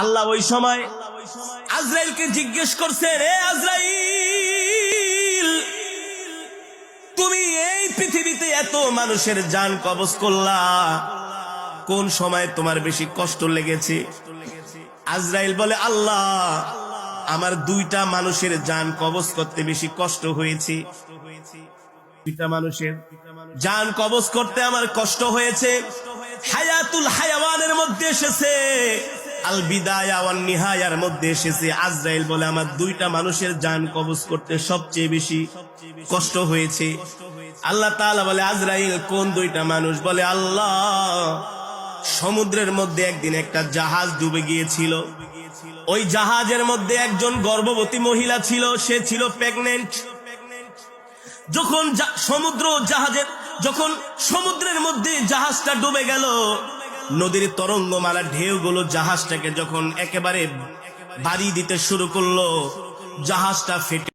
আল্লাহ ওই সময় আজরাইলকে জিজ্ঞেস করছে, রে আজরাইল, তুমি এই পৃথিবীতে এত মানুষের জান কবজ করলা, কোন সময় তোমার বেশি কষ্ট লেগেছে? আজরাইল বলে, আল্লাহ, আমার দুইটা মানুষের জান কবজ করতে বেশি কষ্ট হয়েছে। দুইটা মানুষের জান কবজ করতে আমার কষ্ট হয়েছে। হায়াতুল হায়াওয়ানের মধ্যে এসেছে, আল বিদায়া ওয়ান নিহায়ার মধ্যে এসেছে। আজরাইল বলে, আমার দুইটা মানুষের জান কবজ করতে সবচেয়ে বেশি কষ্ট হয়েছে। আল্লাহ তাআলা বলে, আজরাইল, কোন দুইটা মানুষ? বলে, আল্লাহ, সমুদ্রের মধ্যে একদিন একটা জাহাজ ডুবে গিয়েছিল। ওই জাহাজের মধ্যে একজন গর্ভবতী মহিলা ছিল, সে ছিল প্রেগনেন্ট। যখন সমুদ্রের মধ্যে জাহাজটা ডুবে গেল, নদীর তরঙ্গমালা ঢেউগুলো জাহাজটাকে যখন একেবারে বাড়ি দিতে শুরু করলো, জাহাজটা ফেটে